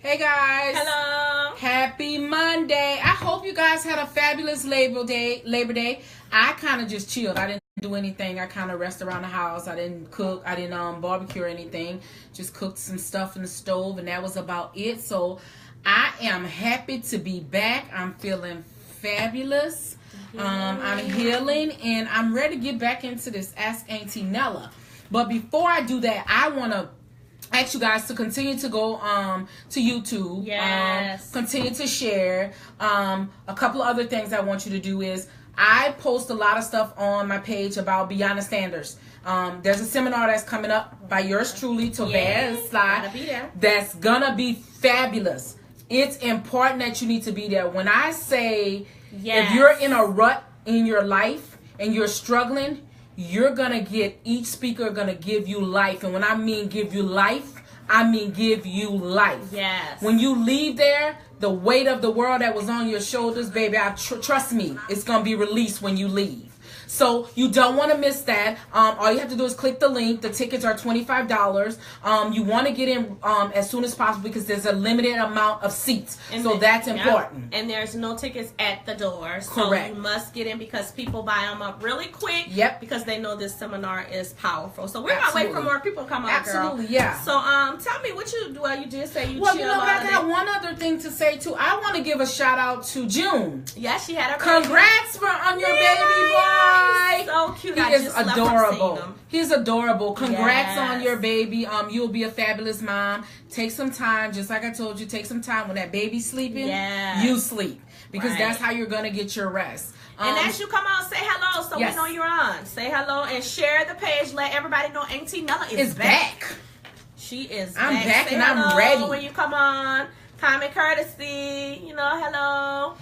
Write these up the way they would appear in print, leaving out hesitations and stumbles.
Hey guys. Hello. Happy Monday. I hope you guys had a fabulous Labor Day. I kind of just chilled. I didn't do anything. I kind of rested around the house. I didn't cook. I didn't barbecue or anything. Just cooked some stuff in the stove, and that was about it. So I am happy to be back. I'm feeling fabulous. I'm healing, and I'm ready to get back into this Ask Auntie Nella. But before I do that, I want to ask you guys to continue to go to YouTube. Yes. Continue to share. A couple of other things I want you to do is I post a lot of stuff on my page about Beyond the Standards. There's a seminar that's coming up by yours truly, Tovaz Sly. Gotta be there. That's gonna be fabulous. It's important that you need to be there. When I say if you're in a rut in your life and you're struggling, you're gonna get, each speaker gonna give you life. And when I mean give you life, I mean give you life. Yes. When you leave there, the weight of the world that was on your shoulders, baby, trust me, it's gonna be released when you leave. So you don't want to miss that. All you have to do is click the link. The tickets are $25. You want to get in as soon as possible because there's a limited amount of seats. And so that's important. And there's no tickets at the door. So Correct. you must get in because people buy them up really quick. Yep. Because they know this seminar is powerful. So we're going to wait for more people to come on, Absolutely, girl. yeah. So tell me what you do. Well, you did say you Well, chill you know, out. I got one other thing to say too. I want to give a shout out to June. Yeah, she had her Congrats on your baby boy. So cute. He I is just left adorable. from seeing him. He's adorable. Congrats Yes. on your baby. You'll be a fabulous mom. Take some time, just like I told you. Take some time when that baby's sleeping. Yes. You sleep because Right. that's how you're gonna get your rest. And as you come on, say hello so Yes. we know you're on. Say hello and share the page. Let everybody know Auntie Nella is back. She is I'm back. back Say and I'm hello ready. when you come on. Common courtesy. You know, hello.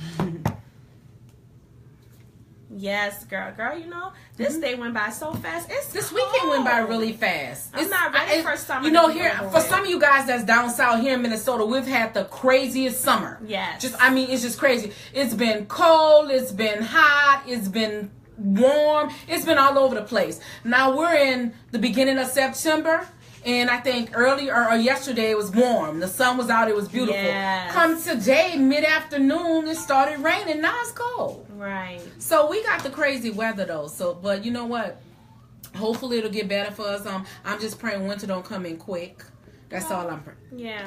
Yes, girl, you know, this day went by so fast. This weekend went by really fast. I'm not ready for summer. You know, to be here over for with. some of you guys that's down south here in Minnesota, we've had the craziest summer. Yes. It's just crazy. It's been cold. It's been hot. It's been warm. It's been all over the place. Now we're in the beginning of September. And I think earlier or yesterday it was warm. The sun was out. It was beautiful. Yes. Come today, mid-afternoon, it started raining. Now it's cold. Right. So we got the crazy weather though. So, but you know what? Hopefully it'll get better for us. I'm just praying winter don't come in quick. That's all I'm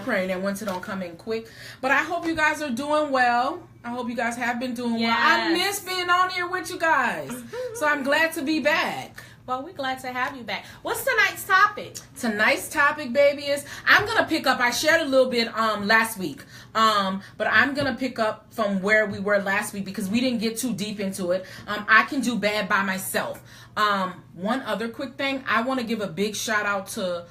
praying, that winter don't come in quick. But I hope you guys are doing well. I hope you guys have been doing well. I miss being on here with you guys. So I'm glad to be back. Well, we're glad to have you back. What's tonight's topic? Tonight's topic, baby, is I'm gonna pick up. I shared a little bit last week, but I'm gonna pick up from where we were last week because we didn't get too deep into it. I can do bad by myself. One other quick thing, I want to give a big shout out to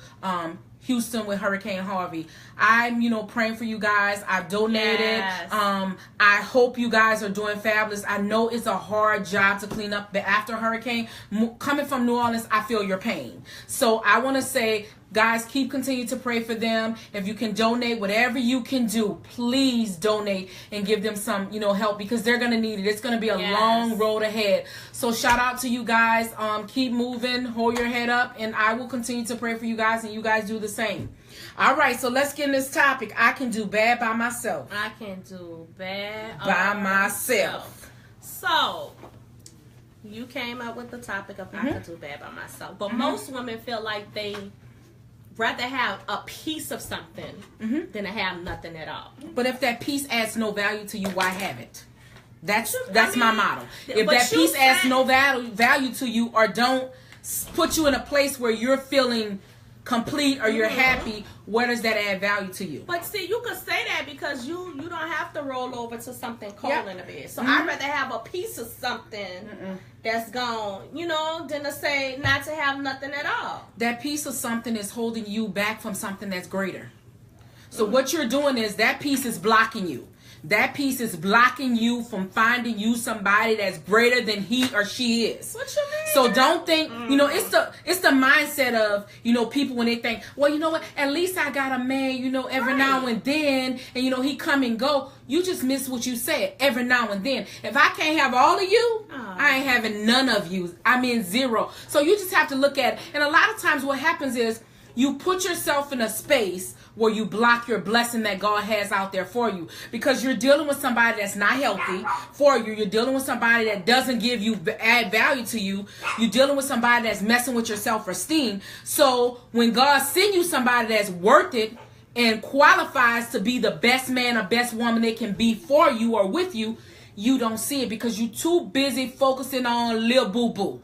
Houston with Hurricane Harvey. I'm, praying for you guys. I've donated. Yes. I hope you guys are doing fabulous. I know it's a hard job to clean up the after hurricane. Coming from New Orleans, I feel your pain. So I want to say, guys, continue to pray for them. If you can donate, whatever you can do, please donate and give them some, help because they're going to need it. It's going to be a long road ahead. So shout out to you guys. Keep moving, hold your head up, and I will continue to pray for you guys, and you guys do the same. All right, so let's get in this topic. I can do bad by myself. I can do bad by myself. So, you came up with the topic of I can do bad by myself. But most women feel like they rather have a piece of something than to have nothing at all. But if that piece adds no value to you, why have it? That's my motto. If but that piece adds no value to you or don't put you in a place where you're feeling complete or you're happy, where does that add value to you? But see, you could say that because you don't have to roll over to something cold in the bed. So I'd rather have a piece of something that's gone, than to say not to have nothing at all. That piece of something is holding you back from something that's greater. So what you're doing is that piece is blocking you. That piece is blocking you from finding you somebody that's greater than he or she is. What you mean? So don't think, it's the mindset of, people when they think, well, you know what, at least I got a man, every now and then, and he come and go. You just miss what you said, every now and then. If I can't have all of you, I ain't having none of you. I mean zero. So you just have to look at it. And a lot of times what happens is you put yourself in a space where you block your blessing that God has out there for you, because you're dealing with somebody that's not healthy for you. You're dealing with somebody that doesn't give you add value to you. You're dealing with somebody that's messing with your self-esteem. So when God sends you somebody that's worth it and qualifies to be the best man or best woman they can be for you or with you, you don't see it because you're too busy focusing on little boo-boo.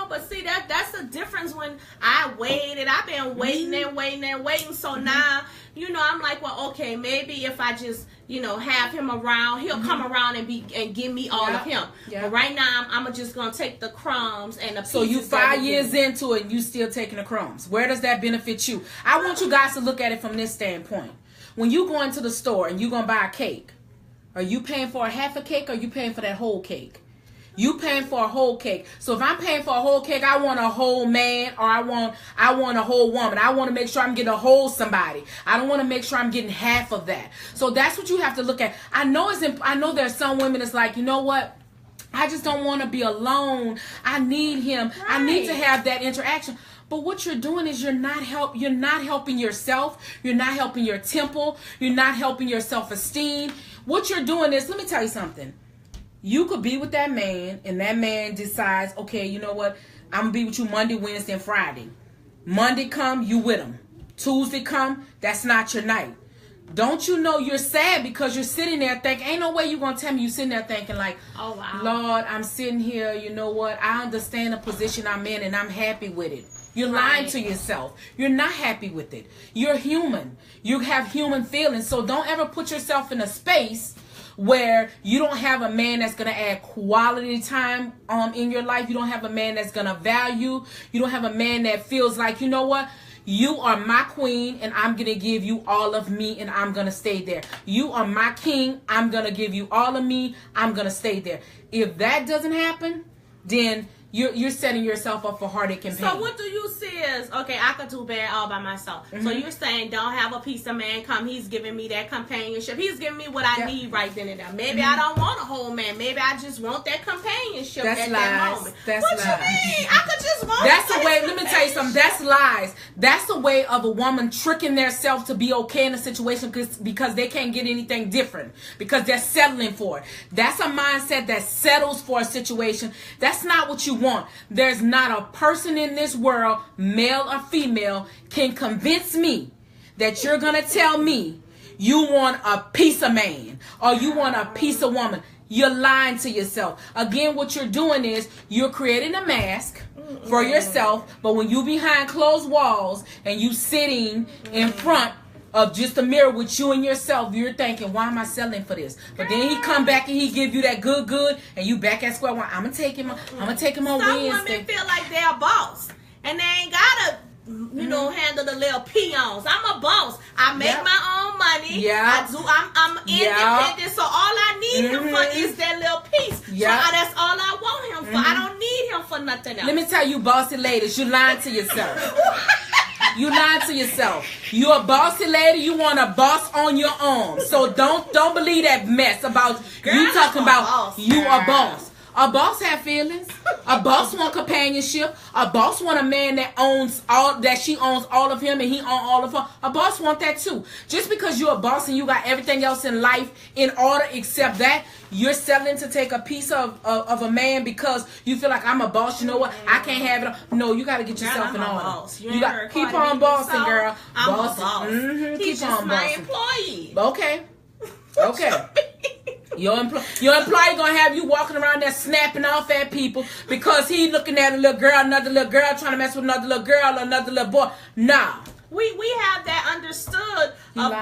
But see, that's the difference. When I waited, I've been waiting and waiting and waiting. So now, I'm like, well, okay, maybe if I just, have him around, he'll come around and give me all of him. But right now, I'm just gonna take the crumbs and the pieces. So you 5 years into it, and you still taking the crumbs. Where does that benefit you? I want you guys to look at it from this standpoint. When you go into the store and you gonna buy a cake, are you paying for a half a cake or are you paying for that whole cake? You paying for a whole cake. So if I'm paying for a whole cake, I want a whole man, or I want a whole woman. I want to make sure I'm getting a whole somebody. I don't want to make sure I'm getting half of that. So that's what you have to look at. I know there's some women that's like, you know what? I just don't want to be alone. I need him. Right. I need to have that interaction. But what you're doing is you're not helping yourself. You're not helping your temple. You're not helping your self-esteem. What you're doing is, let me tell you something. You could be with that man, and that man decides, okay, you know what? I'm going to be with you Monday, Wednesday, and Friday. Monday come, you with him. Tuesday come, that's not your night. Don't you know you're sad because you're sitting there thinking, ain't no way you're going to tell me you're sitting there thinking like, oh, wow. Lord, I'm sitting here, you know what? I understand the position I'm in, and I'm happy with it. You're lying to yourself. You're not happy with it. You're human. You have human feelings. So don't ever put yourself in a space where you don't have a man that's going to add quality time in your life. You don't have a man that's going to value. You don't have a man that feels like, you know what? You are my queen, and I'm going to give you all of me, and I'm going to stay there. You are my king. I'm going to give you all of me. I'm going to stay there. If that doesn't happen, then you're setting yourself up for heartache and pain. So what do you see as, okay, I could do bad all by myself. Mm-hmm. So you're saying don't have a piece of man come. He's giving me that companionship. He's giving me what I need right then and there. Maybe I don't want a whole man. Maybe I just want that companionship at that moment. That's what lies. You mean? I could just want That's a way, let me tell you something. That's lies. That's a way of a woman tricking themselves to be okay in a situation because they can't get anything different. Because they're settling for it. That's a mindset that settles for a situation. That's not what you want. There's not a person in this world, male or female, can convince me that you're going to tell me you want a piece of man or you want a piece of woman. You're lying to yourself. Again, what you're doing is you're creating a mask for yourself, but when you behind closed walls and you sitting in front of just a mirror with you and yourself, you're thinking, why am I selling for this? But then he come back and he give you that good, and you back at square one. I'm gonna take him on Wednesday. Some women feel like they're a boss, and they ain't gotta, handle the little peons. I'm a boss. I make my own money. Yeah. I do. I'm independent. So all I need him for is that little piece. Yeah. So that's all I want him for. I don't need him for nothing else. Let me tell you, bossy ladies, you're lying to yourself. You lying to yourself. You're a bossy lady. You want a boss on your arm. So don't believe that mess about you talking about you a boss. A boss have feelings. A boss want companionship. A boss want a man that she owns all of him and he own all of her. A boss want that too. Just because you're a boss and you got everything else in life in order except that, you're settling to take a piece of a man because you feel like I'm a boss. You know what? I can't have it. No, you got to get yourself in order. You got keep on bossing, girl. I'm a boss. Keep He's just on my bossing. employee. Okay. Your employee gonna have you walking around there snapping off at people because he looking at another little girl trying to mess with another little girl or another little boy. Nah. We have that understood of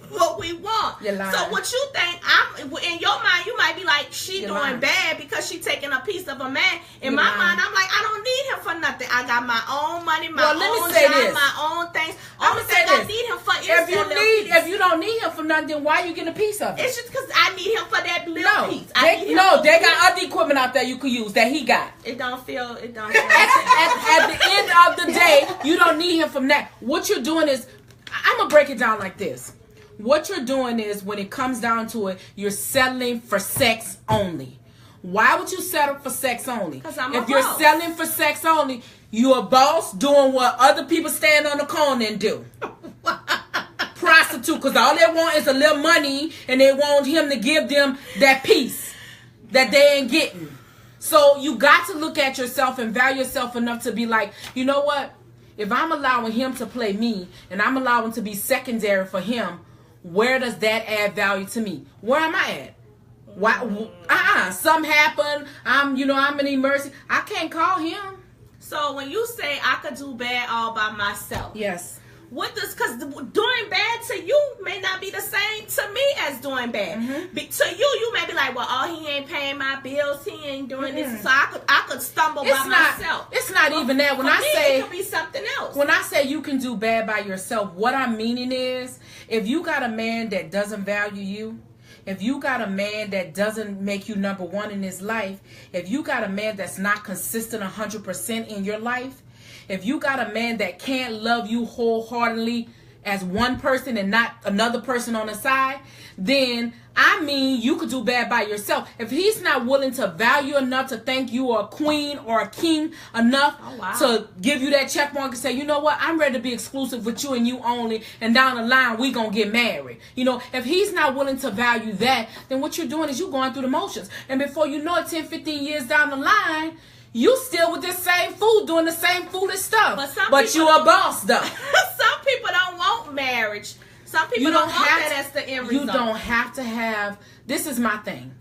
what we want. So what you think, in your mind, you might be like, she doing bad because she taking a piece of a man. In my mind, I'm like, I don't need him for nothing. I got my own money, my own job, my own things. Only thing I need him for is that little piece. If you don't need him for nothing, then why are you getting a piece of it? It's just because I need him for that little piece. They got other equipment out there you could use that he got. It don't feel. At the end of the day, you don't need him from that. What you're doing is, I'm gonna break it down like this. What you're doing is, when it comes down to it, you're settling for sex only. Why would you settle for sex only? Because I'm if you're settling for sex only, You a boss doing what other people stand on the corner and do. Prostitute, because all they want is a little money, and they want him to give them that peace that they ain't getting. So you got to look at yourself and value yourself enough to be like, you know what? If I'm allowing him to play me, and I'm allowing to be secondary for him, where does that add value to me? Where am I at? Why? Something happened. I'm in emergency. I can't call him. So when you say I could do bad all by myself, yes. Because doing bad to you may not be the same to me as doing bad. To you may be like, well, oh, he ain't paying my bills, he ain't doing this, so I could stumble by myself. It's not even that. When I say it could be something else. When I say you can do bad by yourself, what I'm meaning is, if you got a man that doesn't value you, if you got a man that doesn't make you number one in his life, if you got a man that's not consistent 100% in your life, if you got a man that can't love you wholeheartedly as one person and not another person on the side, then you could do bad by yourself. If he's not willing to value enough to think you are a queen or a king enough to give you that check mark and say, you know what, I'm ready to be exclusive with you and you only, and down the line we gonna get married. If he's not willing to value that, then what you're doing is you going through the motions. And before you know it, 10, 15 years down the line, you still with this same fool doing the same foolish stuff. But you a boss though. Some people don't want marriage. Some people don't want that as the end result. You don't have to have. This is my thing.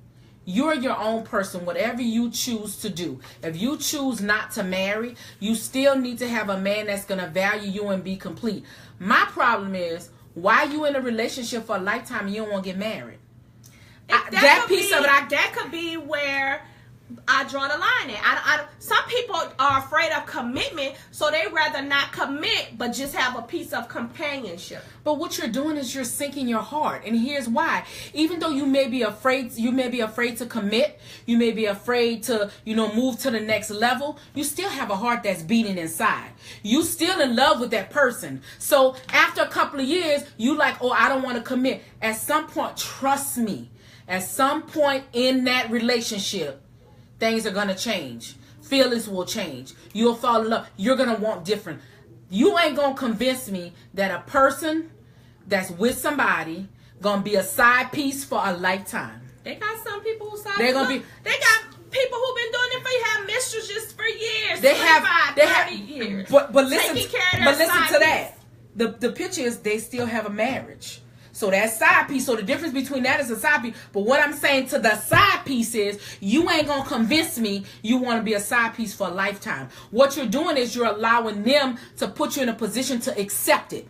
You're your own person, whatever you choose to do. If you choose not to marry, you still need to have a man that's going to value you and be complete. My problem is, why you in a relationship for a lifetime and you don't want to get married? That could be where I draw the line at. Some people are afraid of commitment, so they rather not commit, but just have a piece of companionship. But what you're doing is you're sinking your heart, and here's why. Even though you may be afraid to commit, you may be afraid to, move to the next level, you still have a heart that's beating inside. You still in love with that person. So after a couple of years, you like, oh, I don't want to commit. At some point, trust me, at some point in that relationship, things are going to change. Feelings will change. You'll fall in love. You're going to want different. You ain't going to convince me that a person that's with somebody going to be a side piece for a lifetime. They got some people who They got people who've been doing it for you, have mistresses for years. They have 30 years. But listen to that. The picture is they still have a marriage. So that's side piece. So the difference between that is a side piece. But what I'm saying to the side piece is, you ain't going to convince me you want to be a side piece for a lifetime. What you're doing is you're allowing them to put you in a position to accept it.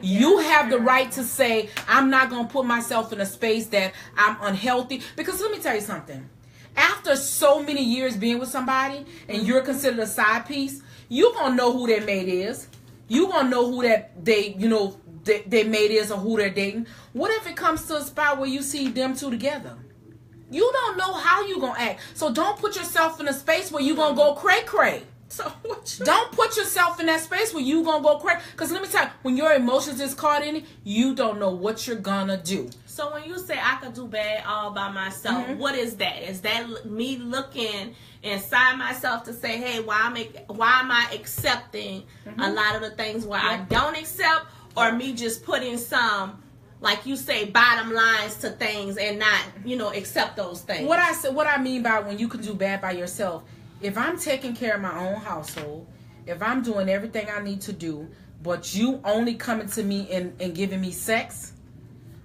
You have the right to say, I'm not going to put myself in a space that I'm unhealthy. Because let me tell you something. After so many years being with somebody and you're considered a side piece, you're going to know who their mate is. You're going to know who that their mate is or who they're dating. What if it comes to a spot where you see them two together? You don't know how you gonna act. So don't put yourself in a space where you gonna go cray-cray. So don't put yourself in that space where you gonna go cray. Because let me tell you, when your emotions is caught in it, you don't know what you're gonna do. So when you say I could do bad all by myself, what is that? Is that me looking inside myself to say, hey, why am I accepting a lot of the things where I don't accept? Or me just putting some, like you say, bottom lines to things and not, accept those things. What I mean by when you can do bad by yourself, if I'm taking care of my own household, if I'm doing everything I need to do, but you only coming to me and giving me sex,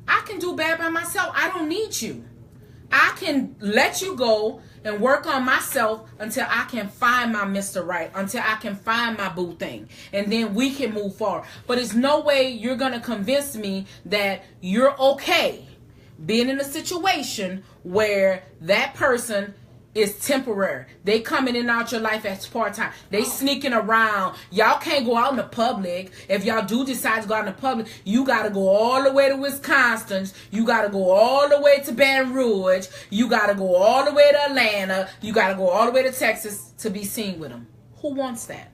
I can do bad by myself. I don't need you. I can let you go and work on myself until I can find my Mr. Right, until I can find my boo thing. And then we can move forward. But there's no way you're going to convince me that you're okay being in a situation where that person is temporary. They coming in and out your life as part-time. They sneaking around. Y'all can't go out in the public. If y'all do decide to go out in the public, you got to go all the way to Wisconsin. You got to go all the way to Baton Rouge. You got to go all the way to Atlanta. You got to go all the way to Texas to be seen with them. Who wants that?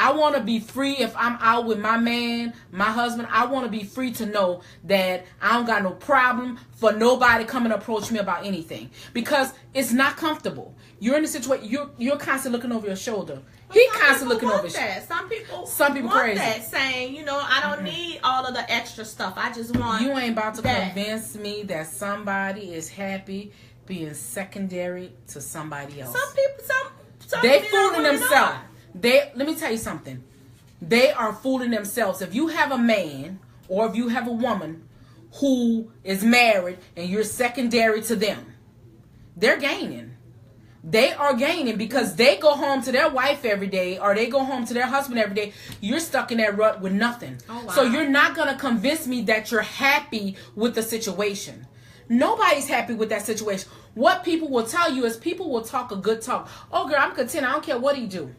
I want to be free if I'm out with my man, my husband. I want to be free to know that I don't got no problem for nobody coming to approach me about anything. Because it's not comfortable. You're in a situation, you're constantly looking over your shoulder. He Some constantly people looking want over. that. Some people want crazy. that, saying, you know, I don't need all of the extra stuff. I just want. You ain't about to that. convince me that somebody is happy being secondary to somebody else. Some people, some They men fooling really themselves. are. Let me tell you something. They are fooling themselves. If you have a man or if you have a woman who is married and you're secondary to them, they're gaining. They are gaining because they go home to their wife every day or they go home to their husband every day. You're stuck in that rut with nothing. Oh, wow. So you're not going to convince me that you're happy with the situation. Nobody's happy with that situation. What people will tell you is people will talk a good talk. Oh, girl, I'm content. I don't care what he do.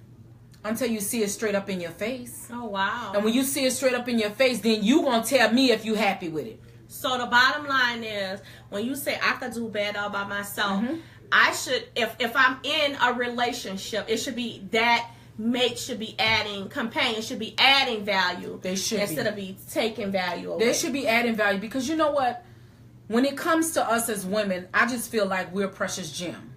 Until you see it straight up in your face. Oh, wow. And when you see it straight up in your face, then you going to tell me if you happy with it. So the bottom line is, when you say I could do bad all by myself, I should, if I'm in a relationship, it should be that mate should be adding, companion should be adding value. They should instead of be taking value away. They should be adding value because you know what? When it comes to us as women, I just feel like we're a precious gem.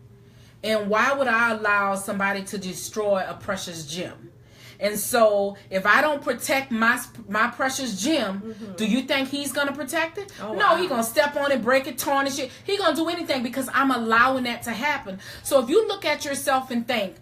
And why would I allow somebody to destroy a precious gem? And so, if I don't protect my precious gem, do you think he's going to protect it? Oh, no, wow. he's going to step on it, break it, tarnish it. He's going to do anything because I'm allowing that to happen. So, if you look at yourself and think,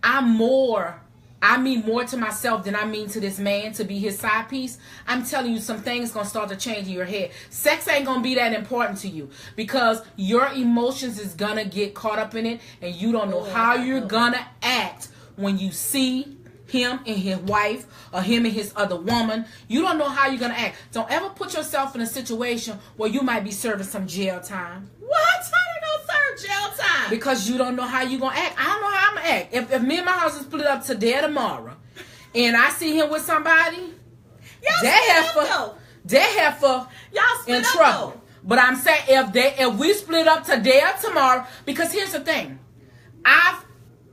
I mean more to myself than I mean to this man to be his side piece, I'm telling you some things going to start to change in your head. Sex ain't going to be that important to you because your emotions is going to get caught up in it and you don't know how you're going to act when you see him and his wife or him and his other woman. You don't know how you're going to act. Don't ever put yourself in a situation where you might be serving some jail time. What? How they gonna serve jail time? Because you don't know how you're going to act. I don't know how I'm going to act. If me and my husband split up today or tomorrow and I see him with somebody, Y'all split in up, trouble. though. But I'm saying if we split up today or tomorrow, because here's the thing.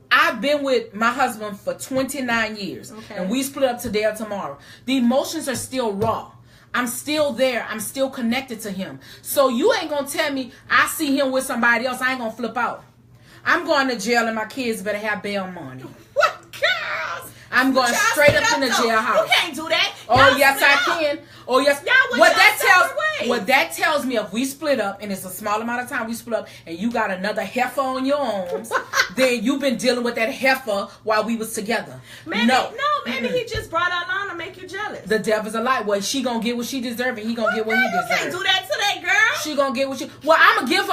I've been with my husband for 29 years. Okay. And we split up today or tomorrow. The emotions are still raw. I'm still there. I'm still connected to him. So you ain't going to tell me I see him with somebody else. I ain't going to flip out. I'm going to jail and my kids better have bail money. What, girls? I'm going Y'all straight split up in the though. jailhouse. You can't do that. Oh, Y'all yes, split I up. can. Oh, yes. Y'all went separate ways. What that tells me, if we split up, and it's a small amount of time we split up, and you got another heifer on your arms, then you've been dealing with that heifer while we was together. Maybe he just brought her along to make you jealous. The devil's a lie. Well, she gonna get what she deserves, and he gonna get what he You can't deserves. do that to that girl. She gonna get what she. Well, I'm gonna give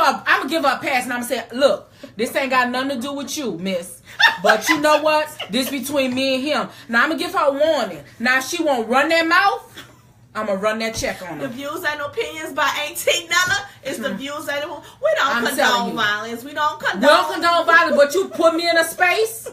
her a pass, and I'm gonna say, look, this ain't got nothing to do with you, miss. But you know what? This between me and him. Now I'm gonna give her a warning. Now if she won't run that mouth, I'm gonna run that check on The her. views and opinions by Auntie Nella is the views and we don't I'm telling condone you. violence. We don't condone. We don't condone violence, but you put me in a space.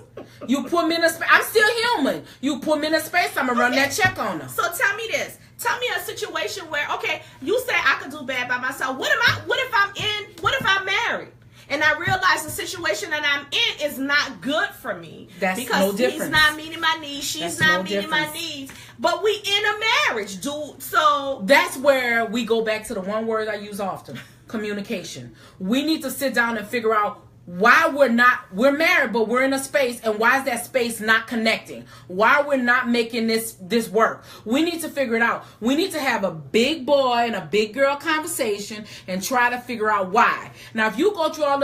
You put me in a space. I'm still human. You put me in a space. I'm gonna run that check on her. So tell me this. Tell me a situation where, okay, you say I could do bad by myself. What if I'm married? And I realize the situation that I'm in is not good for me. That's because no difference. he's not meeting my needs. She's That's not no meeting my difference. needs. But we in a marriage, dude. So That's where we go back to the one word I use often: communication. We need to sit down and figure out why we're married, but we're in a space, and why is that space not connecting? Why we're not making this work? We need to figure it out. We need to have a big boy and a big girl conversation and try to figure out why. Now, if you go through all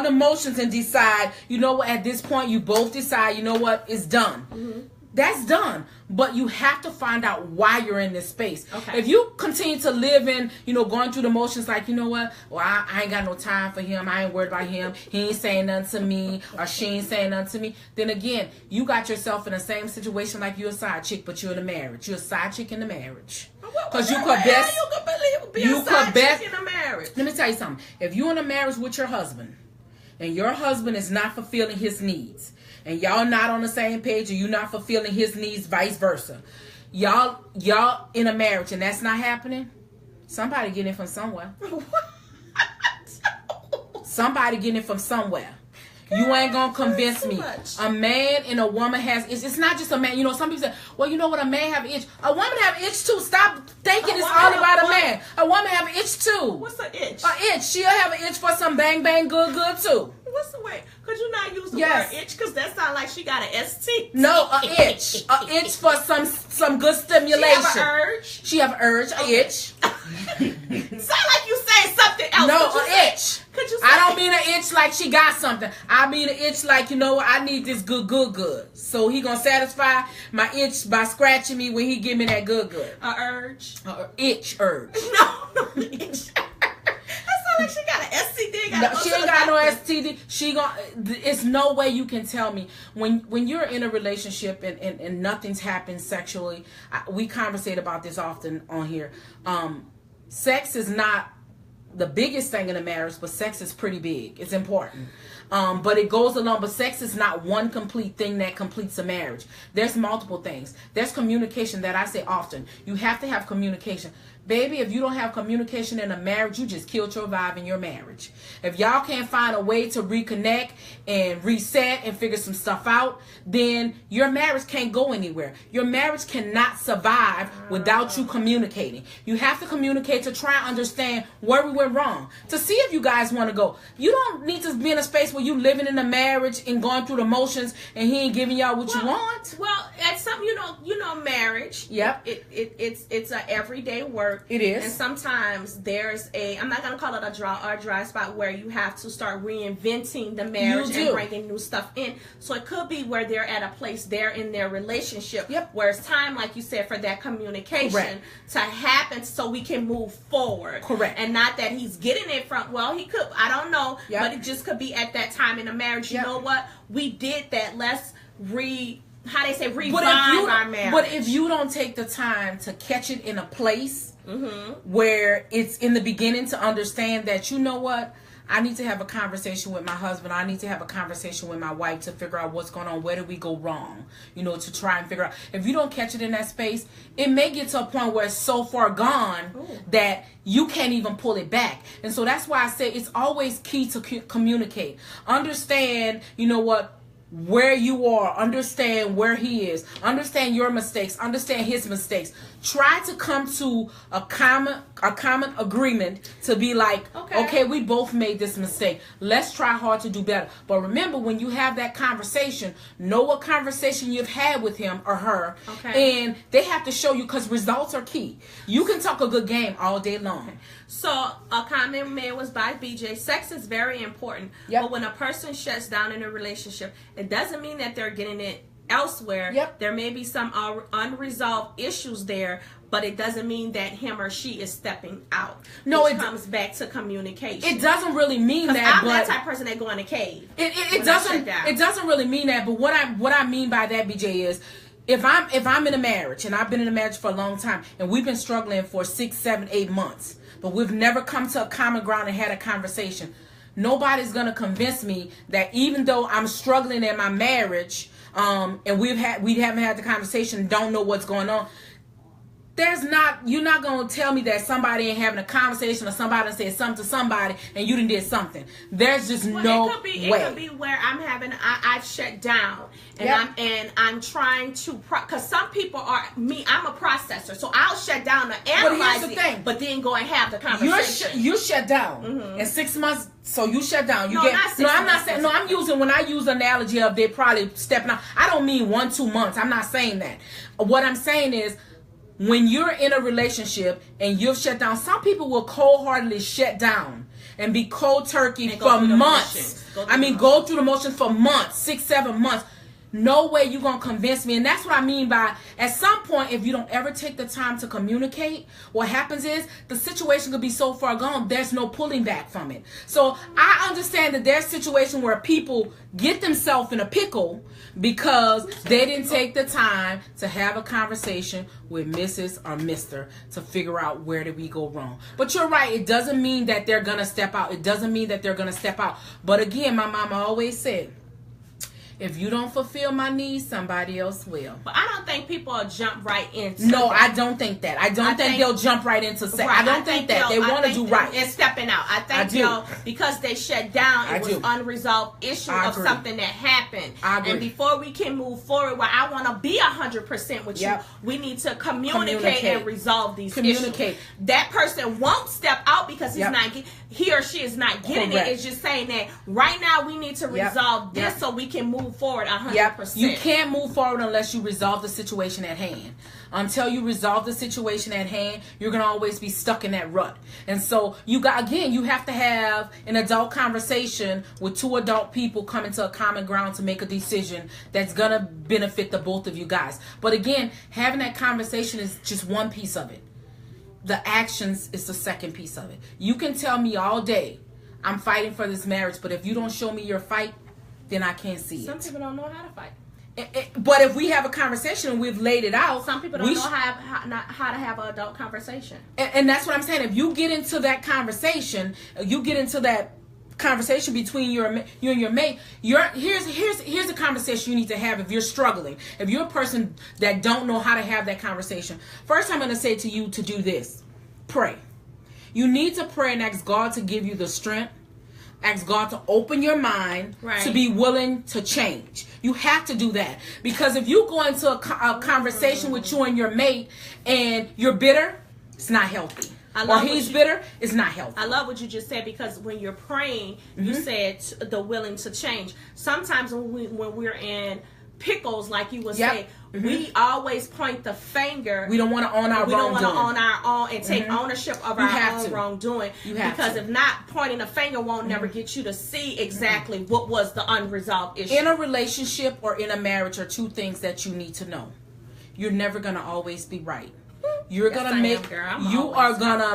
the emotions and decide, you know what, at this point you both decide, you know what, it's done. Mm-hmm. That's done. But you have to find out why you're in this space. Okay. If you continue to live in, going through the motions like, you know what, well, I ain't got no time for him. I ain't worried about him. He ain't saying nothing to me, or she ain't saying nothing to me. Then again, you got yourself in the same situation like you're a side chick, but you're in a marriage. You're a side chick in the marriage. Because you could best. in a marriage. Let me tell you something. If you're in a marriage with your husband, and your husband is not fulfilling his needs, and y'all not on the same page, or you're not fulfilling his needs, vice versa, y'all in a marriage and that's not happening, somebody getting it from somewhere. Somebody getting it from somewhere. You ain't gonna convince me. much. A man and a woman has itch. It's not just a man. You know, some people say, well, you know what, a man have itch. A woman have itch too. Stop thinking it's all about a man. A woman have an itch too. What's an itch? A itch. She'll have an itch for some bang bang good too. What's the way? Could you not use the Yes. word itch? Because that sounds like she got an ST. No, a itch. A itch for some good stimulation. She have an urge? She have an urge. A itch. Sound like you saying something else. No, Could you an say- itch. Could you say I don't mean an itch like she got something. I mean an itch like, you know what, I need this good. So he gonna satisfy my itch by scratching me when he give me that good. an urge? Itch urge. No, itch. That sounds like she got an STD. No, she ain't got no STD. She gon' it's no way you can tell me when you're in a relationship and nothing's happened sexually. We conversate about this often on here. Sex is not the biggest thing in a marriage, but sex is pretty big. It's important. But it goes along. But sex is not one complete thing that completes a marriage. There's multiple things. There's communication that I say often. You have to have communication. Baby, if you don't have communication in a marriage, you just killed your vibe in your marriage. If y'all can't find a way to reconnect and reset and figure some stuff out, then your marriage can't go anywhere. Your marriage cannot survive without you communicating. You have to communicate to try and understand where we went wrong, to see if you guys want to go. You don't need to be in a space where you living in a marriage and going through the motions and he ain't giving y'all what you want. Well, at some, you know, marriage. Yep. It's a everyday work. It is. And sometimes there's I'm not going to call it a dry spot where you have to start reinventing the marriage You do. and bringing new stuff in. So it could be where they're at a place there in their relationship Yep. where it's time, like you said, for that communication Correct. to happen so we can move forward. Correct. And not that he's getting it from, well, he could, I don't know, Yep. but it just could be at that time in the marriage. You Yep. know what? We did that. Let's revive But our marriage. but if you don't take the time to catch it in a place Mm-hmm. where it's in the beginning to understand that, you know what, I need to have a conversation with my husband. I need to have a conversation with my wife to figure out what's going on. Where did we go wrong? You know, to try and figure out. If you don't catch it in that space, it may get to a point where it's so far gone that you can't even pull it back. And so that's why I say it's always key to communicate. Understand, you know what, where you are, understand where he is, understand your mistakes, understand his mistakes. Try to come to a common agreement to be like, okay, we both made this mistake. Let's try hard to do better. But remember, when you have that conversation, know what conversation you've had with him or her, and they have to show you, because results are key. You can talk a good game all day long. So a comment made was by BJ. Sex is very important, but when a person shuts down in a relationship, it doesn't mean that they're getting it elsewhere. There may be some unresolved issues there, but it doesn't mean that him or she is stepping out. No, it comes back to communication. It doesn't really mean that. I'm that type of person that go in a cave. It doesn't really mean that. But what I mean by that, BJ, is if I'm in a marriage and I've been in a marriage for a long time and we've been struggling for 6, 7, 8 months, but we've never come to a common ground and had a conversation. Nobody's gonna convince me that even though I'm struggling in my marriage, and we haven't had the conversation, don't know what's going on. You're not gonna tell me that somebody ain't having a conversation or somebody said something to somebody and you done did something. There's just no way. It could be where I've shut down and I'm trying to because some people are I'm a processor, so I'll shut down and analyze it, but then go and have the conversation. You shut down in 6 months. So you shut down. I'm using, when I use the analogy of they're probably stepping out, I don't mean 1-2 months. I'm not saying that. What I'm saying is, when you're in a relationship and you've shut down, some people will cold-heartedly shut down and be cold turkey for months. Go through the motions for months, 6, 7 months. No way you're going to convince me. And that's what I mean by, at some point, if you don't ever take the time to communicate, what happens is the situation could be so far gone, there's no pulling back from it. So I understand that there's situations where people get themselves in a pickle because they didn't take the time to have a conversation with Mrs. or Mr. to figure out where did we go wrong. But you're right. It doesn't mean that they're going to step out. It doesn't mean that they're going to step out. But again, my mama always said, If you don't fulfill my needs, somebody else will. But I don't think people will jump right into No, that. I don't think that. I don't think they'll jump right into sex. Right. I don't think that. They want to do right. And stepping out. I think because they shut down, it was unresolved issue of something that happened. I agree. And before we can move forward, where I want to be 100% with you, we need to communicate and resolve these issues. That person won't step out because he or she is not getting it. It's just saying that right now we need to resolve this so we can move forward 100%. You can't move forward unless you resolve the situation at hand. Until you resolve the situation at hand, you're going to always be stuck in that rut. And so you have to have an adult conversation with two adult people coming to a common ground to make a decision that's going to benefit the both of you guys. But again, having that conversation is just one piece of it. The actions is the second piece of it. You can tell me all day, I'm fighting for this marriage, but if you don't show me your fight, then I can't see it. Some people don't know how to fight. But if we have a conversation and we've laid it out, some people don't know how to have an adult conversation. And that's what I'm saying. If you get into that conversation, between you and your mate, here's a conversation you need to have if you're struggling. If you're a person that don't know how to have that conversation, first I'm going to say to you to do this. Pray. You need to pray and ask God to give you the strength. Ask God to open your mind to be willing to change. You have to do that. Because if you go into a conversation with you and your mate and you're bitter, it's not healthy. Or he's bitter, it's not healthy. I love what you just said, because when you're praying, you said the willing to change. Sometimes when we're in pickles, like you would say, we always point the finger. We don't want to own our wrongdoing. We don't want to own our own and take ownership of our own wrongdoing. Because if not, pointing the finger won't never get you to see exactly what was the unresolved issue. In a relationship or in a marriage are two things that you need to know. You're never going to always be right. You're gonna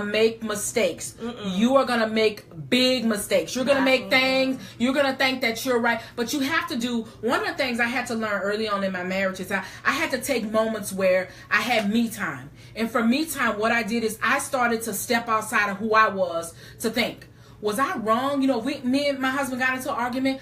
make mistakes. You are gonna make big mistakes. You're gonna make things. You're gonna think that you're right, but you have to do. One of the things I had to learn early on in my marriage is I had to take moments where I had me time. And for me time, what I did is I started to step outside of who I was to think, was I wrong? You know, me and my husband got into an argument.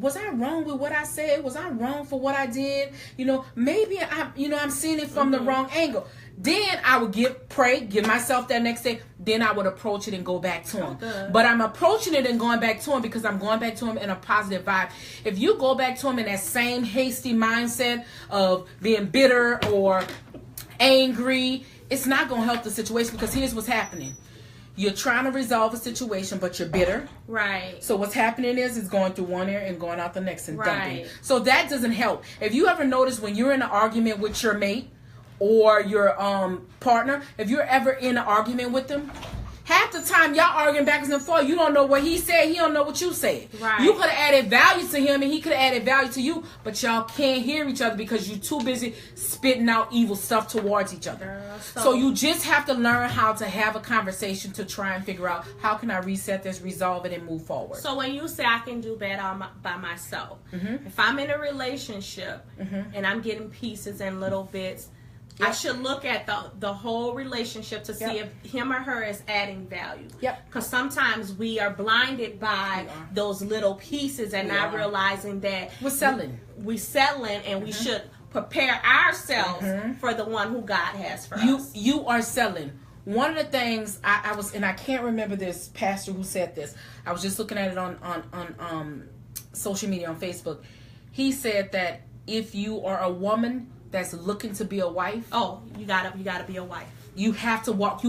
Was I wrong with what I said? Was I wrong for what I did? You know, maybe I'm seeing it from the wrong angle. Then I would pray, give myself that next day. Then I would approach it and go back to him. But I'm approaching it and going back to him because I'm going back to him in a positive vibe. If you go back to him in that same hasty mindset of being bitter or angry, it's not going to help the situation, because here's what's happening. You're trying to resolve a situation, but you're bitter. Right. So what's happening is it's going through one ear and going out the next and dumping. So that doesn't help. If you ever notice when you're in an argument with your mate or your partner, if you're ever in an argument with them, half the time y'all arguing backwards and forth. You don't know what he said. He don't know what you said. Right. You could have added value to him and he could have added value to you, but y'all can't hear each other because you're too busy spitting out evil stuff towards each other. So you just have to learn how to have a conversation to try and figure out, how can I reset this, resolve it, and move forward. So when you say I can do better by myself, if I'm in a relationship and I'm getting pieces and little bits, I should look at the whole relationship to see if him or her is adding value. Because sometimes we are blinded by those little pieces and not realizing that we're settling. We're settling, and we should prepare ourselves for the one who God has for us. You are selling. One of the things I was, and I can't remember this pastor who said this. I was just looking at it on social media, on Facebook. He said that if you are a woman that's looking to be a wife, you gotta be a wife. You have to walk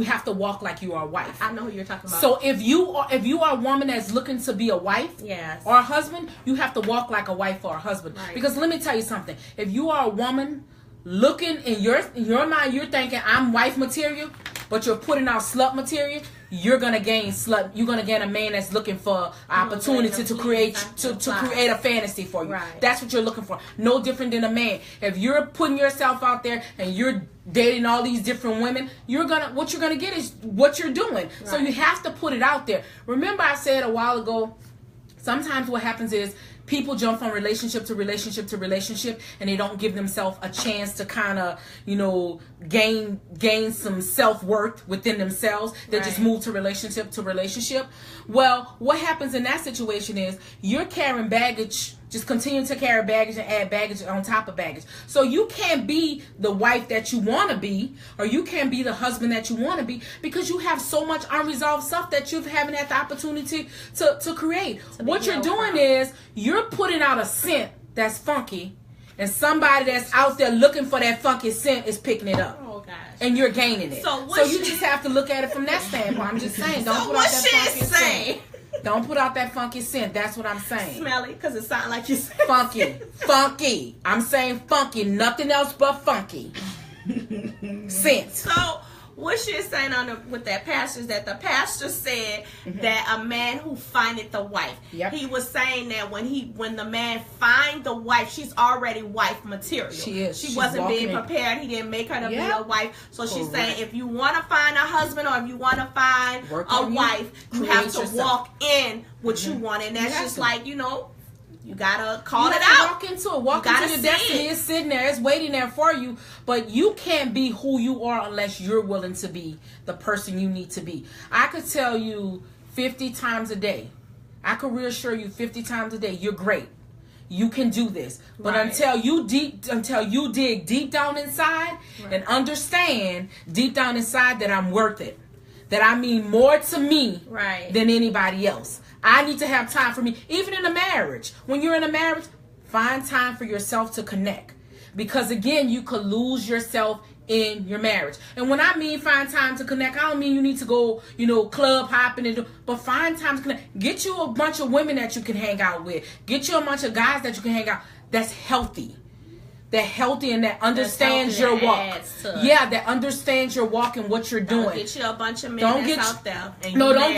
like you are a wife. I know who you're talking about. So if you are a woman that's looking to be a wife, or a husband, you have to walk like a wife or a husband. Right. Because let me tell you something. If you are a woman looking in your mind, you're thinking I'm wife material, but you're putting out slut material, you're gonna gain slut. You're gonna gain a man that's looking for opportunity to create a fantasy for you. Right. That's what you're looking for. No different than a man. If you're putting yourself out there and you're dating all these different women, what you're gonna get is what you're doing. Right. So you have to put it out there. Remember, I said a while ago, sometimes what happens is people jump from relationship to relationship to relationship, and they don't give themselves a chance to kind of, gain some self-worth within themselves. They just move to relationship to relationship. Well, what happens in that situation is you're carrying baggage just continue to carry baggage and add baggage on top of baggage. So you can't be the wife that you want to be, or you can't be the husband that you want to be, because you have so much unresolved stuff that you haven't had the opportunity to create. What you're doing is you're putting out a scent that's funky, and somebody that's out there looking for that funky scent is picking it up. Oh gosh. And you're gaining it. So you just have to look at it from that standpoint. I'm just saying, don't put out that funky scent. Don't put out that funky scent. That's what I'm saying. Smelly, because it sounds like you said funky. Funky. I'm saying funky. Nothing else but funky. Scent. So what she's saying with that pastor is that the pastor said that a man who findeth the wife. Yep. He was saying that when the man find the wife, she's already wife material. She is. She wasn't being prepared. He didn't make her to be a wife. So she's saying if you want to find a husband, or if you want to find a wife, you have to walk in what you want. And that's just like, you gotta call it out. Walk into it. Walk into your destiny. It's sitting there. It's waiting there for you. But you can't be who you are unless you're willing to be the person you need to be. I could tell you 50 times a day. I could reassure you 50 times a day. You're great. You can do this. But until you dig deep down inside and understand deep down inside that I'm worth it, that I mean more to me than anybody else. I need to have time for me. Even in a marriage. When you're in a marriage, find time for yourself to connect. Because again, you could lose yourself in your marriage. And when I mean find time to connect, I don't mean you need to go, club hopping but find time to connect. Get you a bunch of women that you can hang out with. Get you a bunch of guys that you can hang out. That's healthy. That healthy and that understands your walk. That understands your walk and what you're doing. Don't get you a bunch of men that's out there.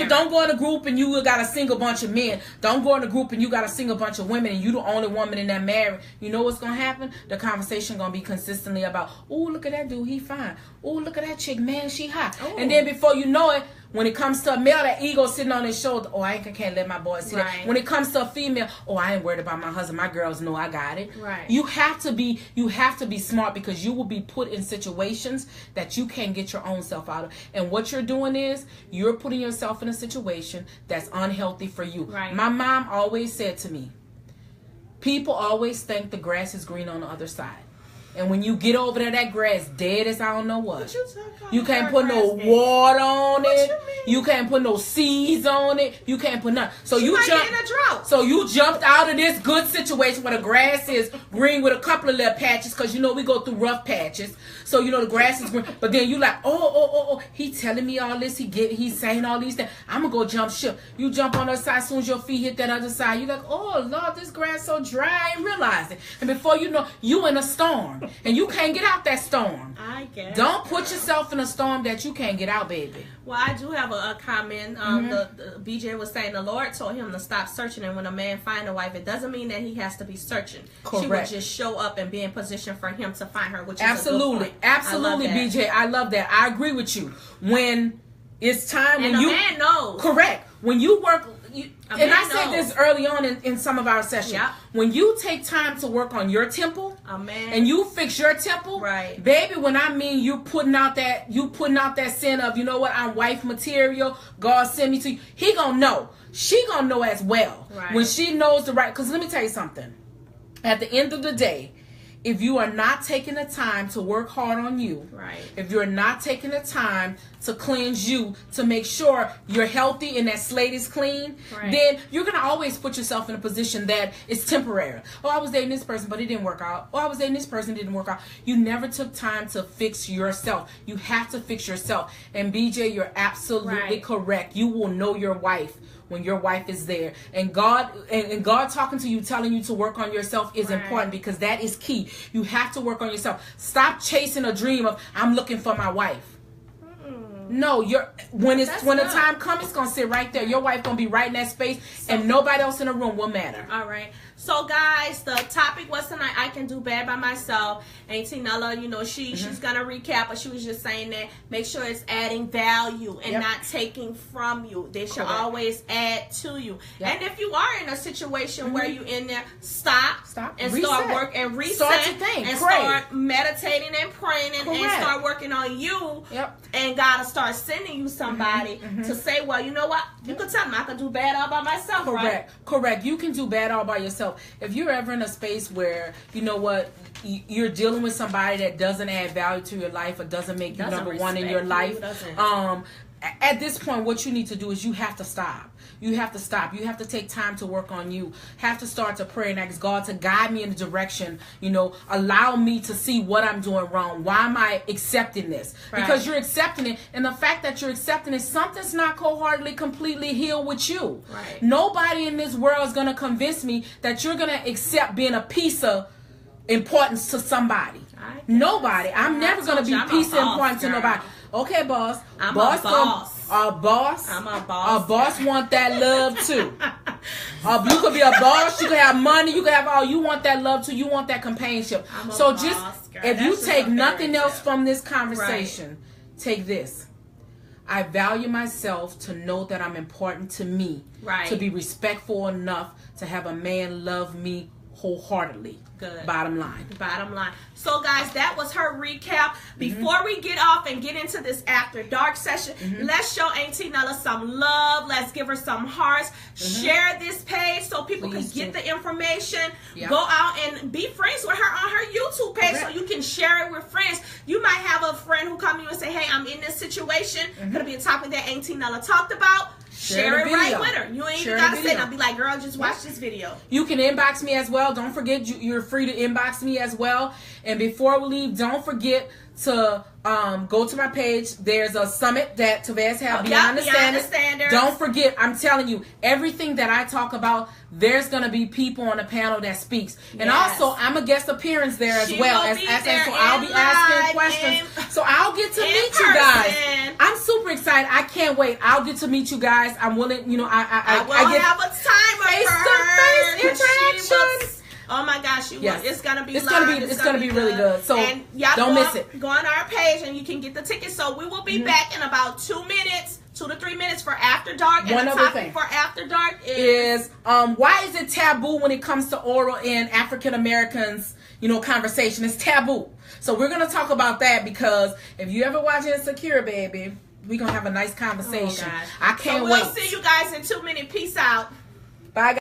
Don't go in a group and you got a single bunch of men. Don't go in a group and you got a single bunch of women and you the only woman in that marriage. You know what's gonna happen? The conversation gonna be consistently about, oh, look at that dude, he fine. Oh, look at that chick, man, she hot. Ooh. And then before you know it, when it comes to a male, that ego sitting on his shoulder. Oh, I can't let my boys see that. When it comes to a female, oh, I ain't worried about my husband. My girls know I got it. Right. You have to be smart, because you will be put in situations that you can't get your own self out of. And what you're doing is you're putting yourself in a situation that's unhealthy for you. Right. My mom always said to me, people always think the grass is green on the other side. And when you get over there, that grass dead as I don't know what. You can't put no water on it. You can't put no seeds on it. You can't put nothing. So you jumped out of this good situation where the grass is green with a couple of little patches, because we go through rough patches. So the grass is green. But then you like, oh, he telling me all this. He's saying all these things. I'm gonna go jump ship. You jump on the other side. As soon as your feet hit that other side, you're like, oh Lord, this grass so dry. I realize it. And before you know, you in a storm. And you can't get out that storm. I guess. Don't put yourself in a storm that you can't get out, baby. Well, I do have a comment. The BJ was saying the Lord told him to stop searching, and when a man find a wife, it doesn't mean that he has to be searching. Correct. She would just show up and be in position for him to find her, which is absolutely, absolutely, BJ. I love that. I agree with you. When it's time, and when the man knows. Correct. When you work. And I said this early on in some of our sessions. Yep. When you take time to work on your temple, and you fix your temple, baby, when I mean you putting out that sin of, I'm wife material, God send me to you, he gonna know. She gonna know as well. Right. When she knows because let me tell you something. At the end of the day, if you are not taking the time to work hard on you, if you're not taking the time to cleanse you, to make sure you're healthy and that slate is clean, then you're going to always put yourself in a position that is temporary. Oh, I was dating this person, but it didn't work out. Oh, I was dating this person, it didn't work out. You never took time to fix yourself. You have to fix yourself. And BJ, you're absolutely correct. You will know your wife when your wife is there. And God talking to you, telling you to work on yourself is important, because that is key. You have to work on yourself. Stop chasing a dream of, I'm looking for my wife. No, when the time comes, it's gonna sit right there. Your wife gonna be right in that space, and nobody else in the room will matter. All right. So guys, the topic was tonight, I can do bad by myself. And Tinella, she's gonna recap, but she was just saying that make sure it's adding value and not taking from you. They should always add to you. And if you are in a situation where you in there, stop and reset. Start work and reset, start to think, and pray. Start meditating and praying and start working on you. And God will start start sending you somebody to say, well, you know what? You can tell them I can do bad all by myself, Correct. right? Correct. You can do bad all by yourself. If you're ever in a space where, you know what, you're dealing with somebody that doesn't add value to your life or doesn't make you number one in your life, at this point, what you need to do is you have to stop. You have to stop. You have to take time to work on you. Have to start to pray and ask God to guide me in the direction, you know, allow me to see what I'm doing wrong. Why am I accepting this? Right. Because you're accepting it. And the fact that you're accepting it, something's not wholeheartedly, completely healed with you. Right. Nobody in this world is going to convince me that you're going to accept being a piece of importance to somebody. Nobody. I'm never going to be a piece of importance to nobody. Okay, boss. I'm boss a boss. A boss. I'm a boss. A boss want that love too. You could be a boss. You could have money. You could have all. You want that love too. You want that companionship. So just if you take nothing else from this conversation, take this. I value myself to know that I'm important to me. Right. To be respectful enough to have a man love me wholeheartedly. Good. Bottom line. Bottom line. So, guys, that was her recap. Before we get off and get into this After Dark session, let's show Auntie Nella some love. Let's give her some hearts. Share this page so people can get the information. Yep. Go out and be friends with her on her YouTube page so you can share it with friends. You might have a friend who come to you and say, hey, I'm in this situation. Could be a topic that Auntie Nella talked about. Share it right with her. You ain't even gotta say it. I'll be like, girl, just watch this video. You can inbox me as well. Don't forget, you're free to inbox me as well. And before we leave, don't forget to go to my page. There's a summit that Tavez have Beyond the Standards. Don't forget, I'm telling you, everything that I talk about, there's going to be people on the panel that speaks. And also, I'm a guest appearance there as well. So I'll be asking questions. So I'll get to meet you guys. I'm super excited. I can't wait. I'll get to meet you guys. I'm willing, you know, I will have a time face-to-face interaction. Oh my gosh, it's gonna be it's gonna be really good. So and y'all don't miss it. Go on our page and you can get the tickets. So we will be back in about 2 minutes, 2 to 3 minutes for After Dark. One and the other topic thing for After Dark is why is it taboo when it comes to oral in African Americans, you know, conversation? It's taboo. So we're gonna talk about that because if you ever watch Insecure, baby, we're gonna have a nice conversation. I can't wait. We'll see you guys in 2 minutes. Peace out. Bye, guys.